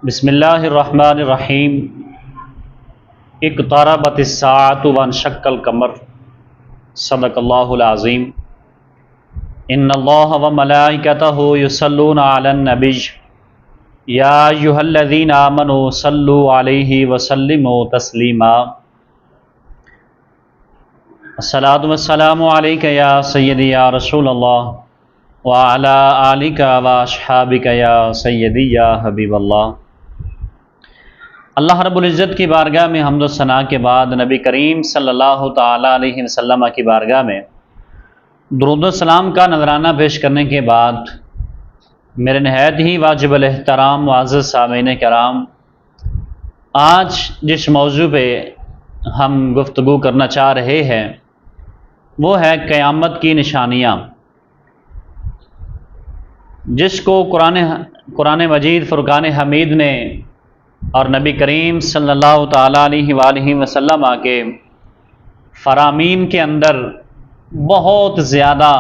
بسم اللہ الرحمن الرحیم۔ اقتربت الساعۃ وانشق القمر، صدق اللہ العظیم۔ ان اللہ وملائکتہ یصلون علی النبی یا ایھا الذین آمنوا صلوا علیہ وسلموا تسلیما۔ الصلاۃ والسلام علیک یا سیدی یا رسول اللہ وعلی آلک واصحابک یا سیدی یا حبیب اللہ۔ اللہ رب العزت کی بارگاہ میں حمد و ثناء کے بعد نبی کریم صلی اللہ تعالیٰ علیہ وسلم کی بارگاہ میں درود و سلام کا نذرانہ پیش کرنے کے بعد میرے نہایت ہی واجب الاحترام معزز سامعین کرام، آج جس موضوع پہ ہم گفتگو کرنا چاہ رہے ہیں وہ ہے قیامت کی نشانیاں، جس کو قرآن مجید فرقان حمید نے اور نبی کریم صلی اللہ تعالیٰ علیہ وآلہ وسلم کے فرامین کے اندر بہت زیادہ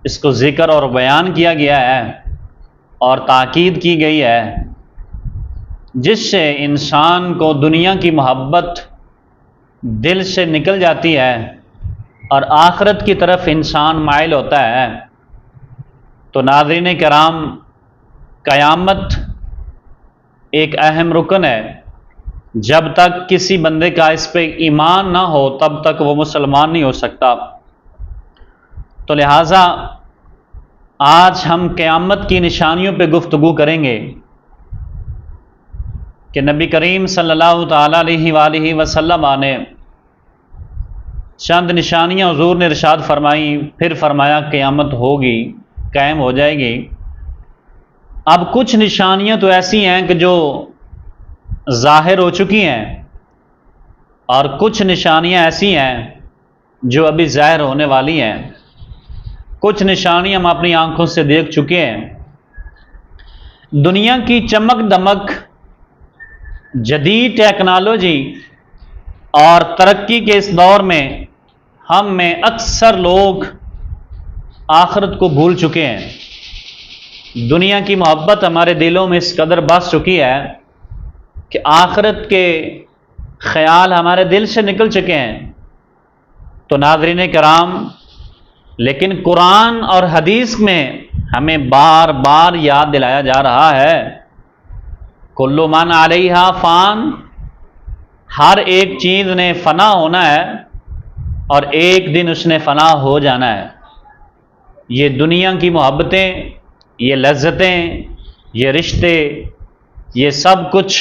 اس کو ذکر اور بیان کیا گیا ہے اور تاکید کی گئی ہے، جس سے انسان کو دنیا کی محبت دل سے نکل جاتی ہے اور آخرت کی طرف انسان مائل ہوتا ہے۔ تو ناظرین کرام، قیامت ایک اہم رکن ہے، جب تک کسی بندے کا اس پہ ایمان نہ ہو تب تک وہ مسلمان نہیں ہو سکتا۔ تو لہٰذا آج ہم قیامت کی نشانیوں پہ گفتگو کریں گے کہ نبی کریم صلی اللہ تعالیٰ علیہ وآلہ وسلم نے چند نشانیاں حضور نے ارشاد فرمائیں، پھر فرمایا قیامت ہوگی، قائم ہو جائے گی۔ اب کچھ نشانیاں تو ایسی ہیں کہ جو ظاہر ہو چکی ہیں اور کچھ نشانیاں ایسی ہیں جو ابھی ظاہر ہونے والی ہیں۔ کچھ نشانیاں ہم اپنی آنکھوں سے دیکھ چکے ہیں۔ دنیا کی چمک دمک، جدید ٹیکنالوجی اور ترقی کے اس دور میں ہم میں اکثر لوگ آخرت کو بھول چکے ہیں۔ دنیا کی محبت ہمارے دلوں میں اس قدر بس چکی ہے کہ آخرت کے خیال ہمارے دل سے نکل چکے ہیں۔ تو ناظرین کرام، لیکن قرآن اور حدیث میں ہمیں بار بار یاد دلایا جا رہا ہے، کل من علیہا فان، ہر ایک چیز نے فنا ہونا ہے اور ایک دن اس نے فنا ہو جانا ہے۔ یہ دنیا کی محبتیں، یہ لذتیں، یہ رشتے، یہ سب کچھ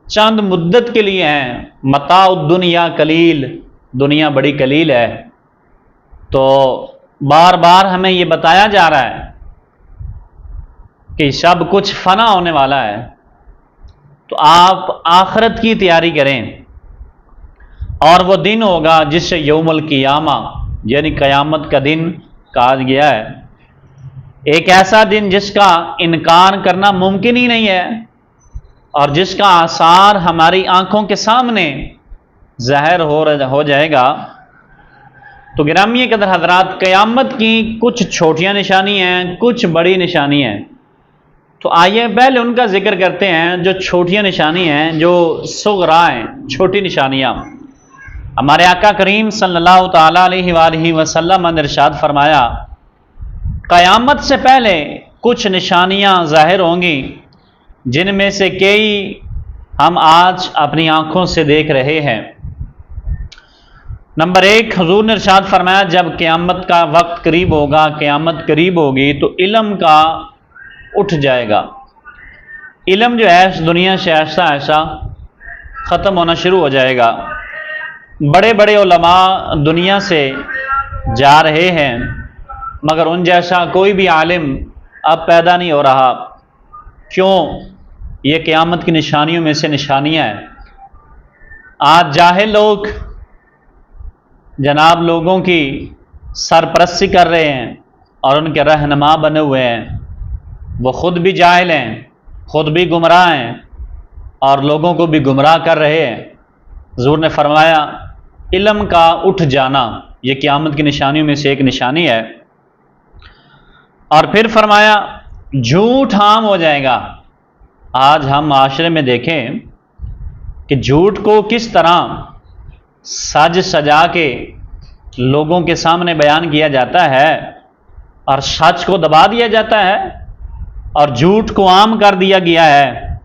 چند مدت کے لیے ہیں۔ متاع الدنیا قلیل، دنیا بڑی قلیل ہے۔ تو بار بار ہمیں یہ بتایا جا رہا ہے کہ سب کچھ فنا ہونے والا ہے۔ تو آپ آخرت کی تیاری کریں، اور وہ دن ہوگا جس سے یوم القیامہ یعنی قیامت کا دن کہا گیا ہے، ایک ایسا دن جس کا انکار کرنا ممکن ہی نہیں ہے اور جس کا آثار ہماری آنکھوں کے سامنے ظاہر ہو جائے گا۔ تو گرامی قدر حضرات، قیامت کی کچھ چھوٹیاں نشانی ہیں، کچھ بڑی نشانی ہیں۔ تو آئیے پہلے ان کا ذکر کرتے ہیں جو چھوٹیاں نشانی ہیں، جو صغرا ہیں، چھوٹی نشانیاں۔ ہمارے آقا کریم صلی اللہ تعالیٰ علیہ وآلہ وسلم نے ارشاد فرمایا، قیامت سے پہلے کچھ نشانیاں ظاہر ہوں گی جن میں سے کئی ہم آج اپنی آنکھوں سے دیکھ رہے ہیں۔ نمبر 1، حضور نے ارشاد فرمایا جب قیامت کا وقت قریب ہوگا، قیامت قریب ہوگی تو علم کا اٹھ جائے گا۔ علم جو ہے اس دنیا سے ایسا ایسا ختم ہونا شروع ہو جائے گا۔ بڑے بڑے علماء دنیا سے جا رہے ہیں مگر ان جیسا کوئی بھی عالم اب پیدا نہیں ہو رہا۔ کیوں؟ یہ قیامت کی نشانیوں میں سے نشانیاں ہیں۔ آج جاہل لوگ جناب لوگوں کی سرپرستی کر رہے ہیں اور ان کے رہنما بنے ہوئے ہیں۔ وہ خود بھی جاہل ہیں، خود بھی گمراہ ہیں اور لوگوں کو بھی گمراہ کر رہے ہیں۔ حضور نے فرمایا علم کا اٹھ جانا یہ قیامت کی نشانیوں میں سے ایک نشانی ہے۔ اور پھر فرمایا جھوٹ عام ہو جائے گا۔ آج ہم معاشرے میں دیکھیں کہ جھوٹ کو کس طرح سج سجا کے لوگوں کے سامنے بیان کیا جاتا ہے اور سچ کو دبا دیا جاتا ہے اور جھوٹ کو عام کر دیا گیا ہے،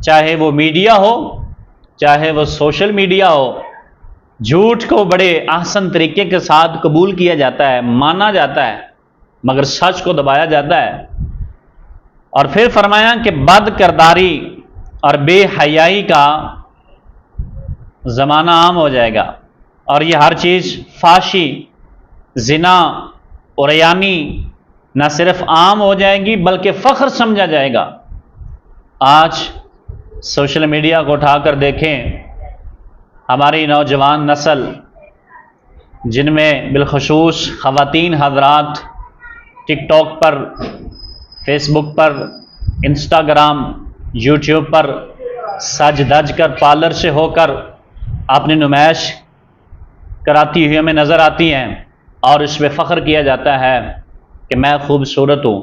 چاہے وہ میڈیا ہو چاہے وہ سوشل میڈیا ہو۔ جھوٹ کو بڑے احسن طریقے کے ساتھ قبول کیا جاتا ہے، مانا جاتا ہے، مگر سچ کو دبایا جاتا ہے۔ اور پھر فرمایا کہ بد کرداری اور بے حیائی کا زمانہ عام ہو جائے گا، اور یہ ہر چیز فحشی، زنا، عریانی نہ صرف عام ہو جائے گی بلکہ فخر سمجھا جائے گا۔ آج سوشل میڈیا کو اٹھا کر دیکھیں، ہماری نوجوان نسل جن میں بالخصوص خواتین حضرات ٹک ٹاک پر، فیس بک پر، انسٹاگرام، یوٹیوب پر سج دج کر پارلر سے ہو کر اپنی نمائش کراتی ہوئی ہمیں نظر آتی ہیں، اور اس پہ فخر کیا جاتا ہے کہ میں خوبصورت ہوں۔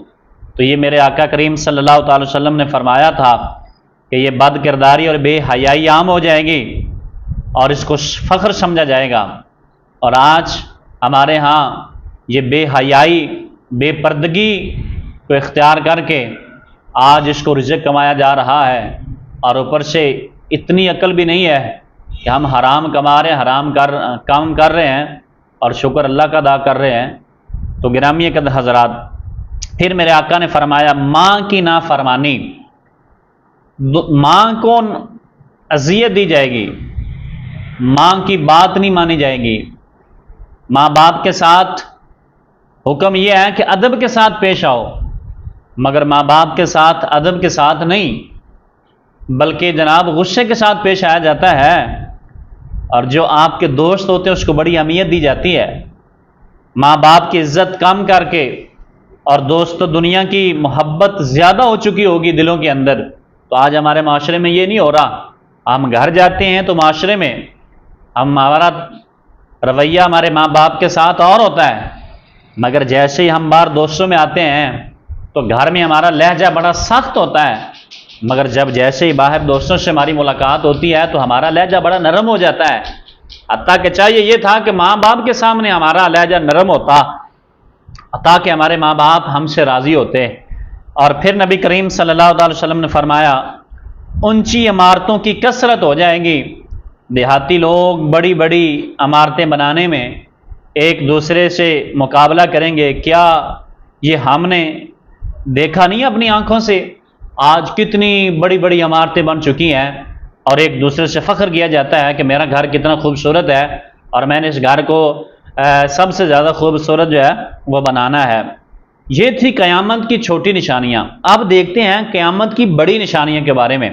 تو یہ میرے آقا کریم صلی اللہ تعالی وسلم نے فرمایا تھا کہ یہ بد کرداری اور بے حیائی عام ہو جائے گی اور اس کو فخر سمجھا جائے گا۔ اور آج ہمارے ہاں یہ بے حیائی، بے پردگی کو اختیار کر کے آج اس کو رزق کمایا جا رہا ہے، اور اوپر سے اتنی عقل بھی نہیں ہے کہ ہم حرام کما رہے ہیں، حرام کام کر رہے ہیں اور شکر اللہ کا ادا کر رہے ہیں۔ تو گرامی قدر حضرات، پھر میرے آقا نے فرمایا ماں کی نافرمانی، ماں کو اذیت دی جائے گی، ماں کی بات نہیں مانی جائے گی۔ ماں باپ کے ساتھ حکم یہ ہے کہ ادب کے ساتھ پیش آؤ، مگر ماں باپ کے ساتھ ادب کے ساتھ نہیں بلکہ جناب غصے کے ساتھ پیش آیا جاتا ہے، اور جو آپ کے دوست ہوتے ہیں اس کو بڑی اہمیت دی جاتی ہے۔ ماں باپ کی عزت کم کر کے اور دوست دنیا کی محبت زیادہ ہو چکی ہوگی دلوں کے اندر۔ تو آج ہمارے معاشرے میں یہ نہیں ہو رہا، ہم گھر جاتے ہیں تو معاشرے میں ہمارا رویہ ہمارے ماں باپ کے ساتھ اور ہوتا ہے، مگر جیسے ہی ہم باہر دوستوں میں آتے ہیں تو گھر میں ہمارا لہجہ بڑا سخت ہوتا ہے، مگر جب جیسے ہی باہر دوستوں سے ہماری ملاقات ہوتی ہے تو ہمارا لہجہ بڑا نرم ہو جاتا ہے۔ حتیٰ کہ چاہیے یہ تھا کہ ماں باپ کے سامنے ہمارا لہجہ نرم ہوتا تاکہ ہمارے ماں باپ ہم سے راضی ہوتے۔ اور پھر نبی کریم صلی اللہ علیہ وسلم نے فرمایا اونچی عمارتوں کی کثرت ہو جائے گی، دیہاتی لوگ بڑی بڑی عمارتیں بنانے میں ایک دوسرے سے مقابلہ کریں گے، کیا یہ ہم نے دیکھا نہیں اپنی آنکھوں سے آج کتنی بڑی بڑی عمارتیں بن چکی ہیں، اور ایک دوسرے سے فخر کیا جاتا ہے کہ میرا گھر کتنا خوبصورت ہے اور میں نے اس گھر کو سب سے زیادہ خوبصورت جو ہے وہ بنانا ہے۔ یہ تھی قیامت کی چھوٹی نشانیاں۔ اب دیکھتے ہیں قیامت کی بڑی نشانیاں کے بارے میں۔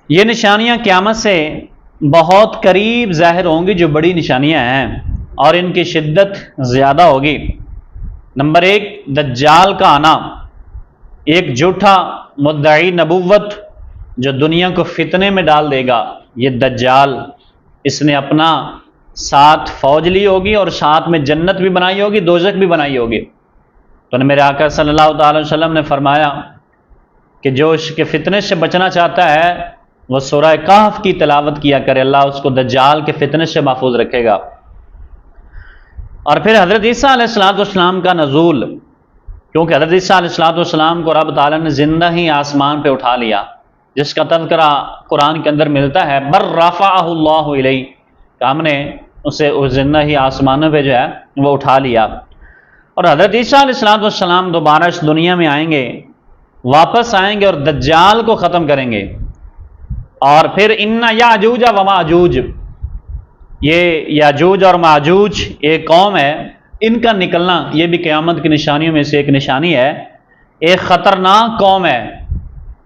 یہ نشانیاں قیامت سے بہت قریب ظاہر ہوں گی، جو بڑی نشانیاں ہیں، اور ان کی شدت زیادہ ہوگی۔ نمبر 1، دجال کا آنا، ایک جھوٹا مدعی نبوت جو دنیا کو فتنے میں ڈال دے گا، یہ دجال۔ اس نے اپنا ساتھ فوج لی ہوگی اور ساتھ میں جنت بھی بنائی ہوگی، دوزخ بھی بنائی ہوگی۔ تو میرے آقا صلی اللہ تعالی وسلم نے فرمایا کہ جو اس کے فتنے سے بچنا چاہتا ہے وہ سورہ کہف کی تلاوت کیا کرے، اللہ اس کو دجال کے فتنے سے محفوظ رکھے گا۔ اور پھر حضرت عیسیٰ علیہ السلام کا نزول، کیونکہ حضرت عیسیٰ علیہ السلام کو رب تعالیٰ نے زندہ ہی آسمان پہ اٹھا لیا، جس کا تذکرہ قرآن کے اندر ملتا ہے، بر رفعہ اللہ الیہ، کہ ہم نے اسے زندہ ہی آسمانوں پہ جو ہے وہ اٹھا لیا۔ اور حضرت عیسیٰ علیہ السلام دوبارہ اس دنیا میں آئیں گے، واپس آئیں گے اور دجال کو ختم کریں گے۔ اور پھر ان یاجوج و ماجوج، یہ یاجوج اور ماجوج ایک قوم ہے، ان کا نکلنا یہ بھی قیامت کی نشانیوں میں سے ایک نشانی ہے۔ ایک خطرناک قوم ہے،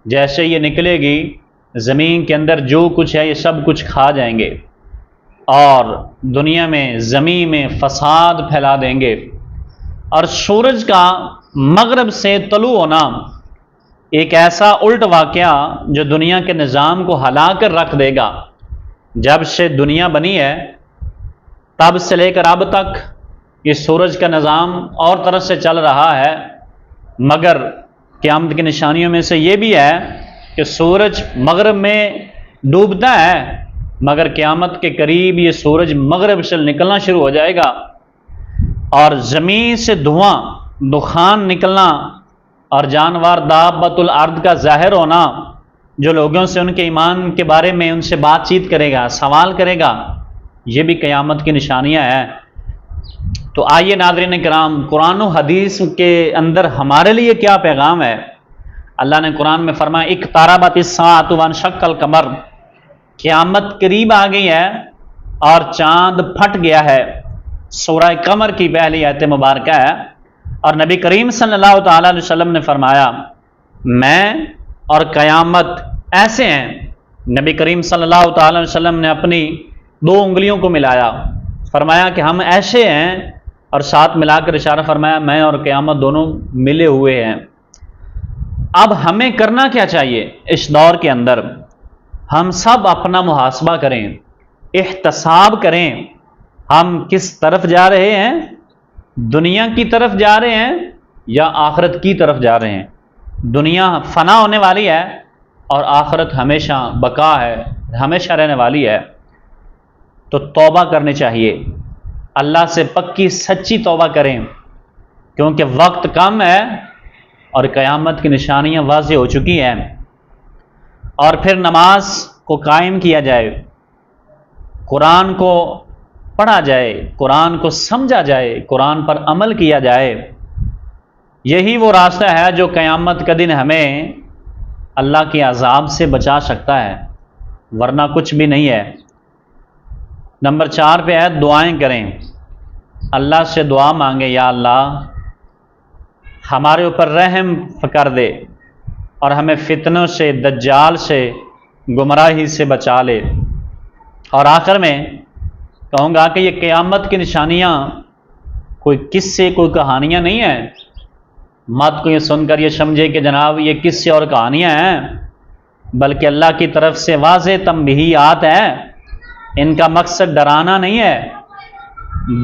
جیسے یہ نکلے گی زمین کے اندر جو کچھ ہے یہ سب کچھ کھا جائیں گے اور دنیا میں زمین میں فساد پھیلا دیں گے۔ اور سورج کا مغرب سے طلوع ہونا ایک ایسا الٹ واقعہ جو دنیا کے نظام کو ہلا کر رکھ دے گا۔ جب سے دنیا بنی ہے تب سے لے کر اب تک یہ سورج کا نظام اور طرح سے چل رہا ہے، مگر قیامت کی نشانیوں میں سے یہ بھی ہے کہ سورج مغرب میں ڈوبتا ہے، مگر قیامت کے قریب یہ سورج مغرب سے نکلنا شروع ہو جائے گا، اور زمین سے دھواں دخان نکلنا، اور جانور دابۃ الارض کا ظاہر ہونا، جو لوگوں سے ان کے ایمان کے بارے میں ان سے بات چیت کرے گا، سوال کرے گا، یہ بھی قیامت کی نشانیاں ہیں۔ تو آئیے ناظرین کرام، قرآن و حدیث کے اندر ہمارے لیے کیا پیغام ہے؟ اللہ نے قرآن میں فرمایا اقتربت الساعۃ وانشق القمر، قیامت قریب آ گئی ہے اور چاند پھٹ گیا ہے۔ سورہ قمر کی پہلی آیت مبارکہ ہے، اور نبی کریم صلی اللہ تعالی علیہ وسلم نے فرمایا میں اور قیامت ایسے ہیں۔ نبی کریم صلی اللہ تعالی علیہ وسلم نے اپنی 2 انگلیوں کو ملایا، فرمایا کہ ہم ایسے ہیں، اور ساتھ ملا کر اشارہ فرمایا میں اور قیامت دونوں ملے ہوئے ہیں۔ اب ہمیں کرنا کیا چاہیے اس دور کے اندر؟ ہم سب اپنا محاسبہ کریں، احتساب کریں، ہم کس طرف جا رہے ہیں؟ دنیا کی طرف جا رہے ہیں یا آخرت کی طرف جا رہے ہیں؟ دنیا فنا ہونے والی ہے اور آخرت ہمیشہ بقا ہے، ہمیشہ رہنے والی ہے۔ تو توبہ کرنی چاہیے، اللہ سے پکی سچی توبہ کریں، کیونکہ وقت کم ہے اور قیامت کی نشانیاں واضح ہو چکی ہیں۔ اور پھر نماز کو قائم کیا جائے، قرآن کو پڑھا جائے، قرآن کو سمجھا جائے، قرآن پر عمل کیا جائے۔ یہی وہ راستہ ہے جو قیامت کا دن ہمیں اللہ کے عذاب سے بچا سکتا ہے، ورنہ کچھ بھی نہیں ہے۔ نمبر 4 پہ ہے دعائیں کریں، اللہ سے دعا مانگے، یا اللہ ہمارے اوپر رحم کر دے اور ہمیں فتنوں سے، دجال سے، گمراہی سے بچا لے۔ اور آخر میں کہوں گا کہ یہ قیامت کی نشانیاں کوئی قصے، کوئی کہانیاں نہیں ہیں۔ مت کو یہ سن کر یہ سمجھے کہ جناب یہ قصے اور کہانیاں ہیں، بلکہ اللہ کی طرف سے واضح تنبیہات ہیں۔ ان کا مقصد ڈرانا نہیں ہے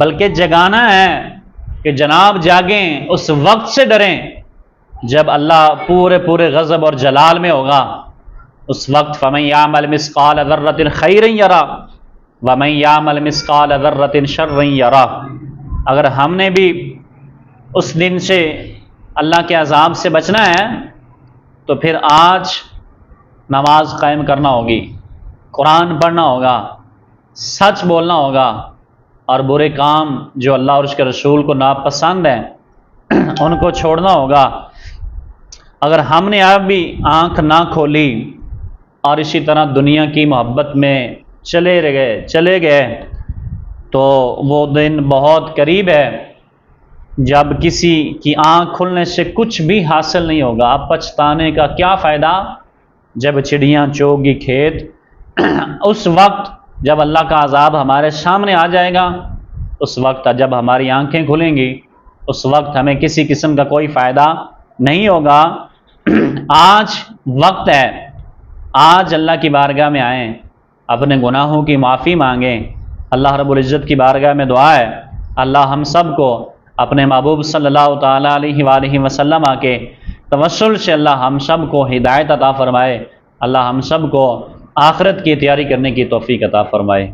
بلکہ جگانا ہے کہ جناب جاگیں، اس وقت سے ڈریں جب اللہ پورے غضب اور جلال میں ہوگا۔ اس وقت فَمَن يَعْمَلْ مِثْقَالَ ذَرَّةٍ خَيْرًا يَرَهُ وَمَن يَعْمَلْ مِثْقَالَ ذَرَّةٍ شَرًّا يَرَهُ۔ اگر ہم نے بھی اس دن سے، اللہ کے عذاب سے بچنا ہے، تو پھر آج نماز قائم کرنا ہوگی، قرآن پڑھنا ہوگا، سچ بولنا ہوگا، اور برے کام جو اللہ اور اس کے رسول کو ناپسند ہیں ان کو چھوڑنا ہوگا۔ اگر ہم نے اب بھی آنکھ نہ کھولی اور اسی طرح دنیا کی محبت میں چلے گئے تو وہ دن بہت قریب ہے جب کسی کی آنکھ کھلنے سے کچھ بھی حاصل نہیں ہوگا۔ اب پچھتانے کا کیا فائدہ جب چڑیاں چوگ گی کھیت۔ اس وقت جب اللہ کا عذاب ہمارے سامنے آ جائے گا، اس وقت جب ہماری آنکھیں کھلیں گی، اس وقت ہمیں کسی قسم کا کوئی فائدہ نہیں ہوگا۔ آج وقت ہے، آج اللہ کی بارگاہ میں آئیں، اپنے گناہوں کی معافی مانگیں۔ اللہ رب العزت کی بارگاہ میں دعا ہے اللہ ہم سب کو اپنے محبوب صلی اللہ تعالیٰ علیہ وآلہ وسلم کے توسل سے اللہ ہم سب کو ہدایت عطا فرمائے، اللہ ہم سب کو آخرت کی تیاری کرنے کی توفیق عطا فرمائے۔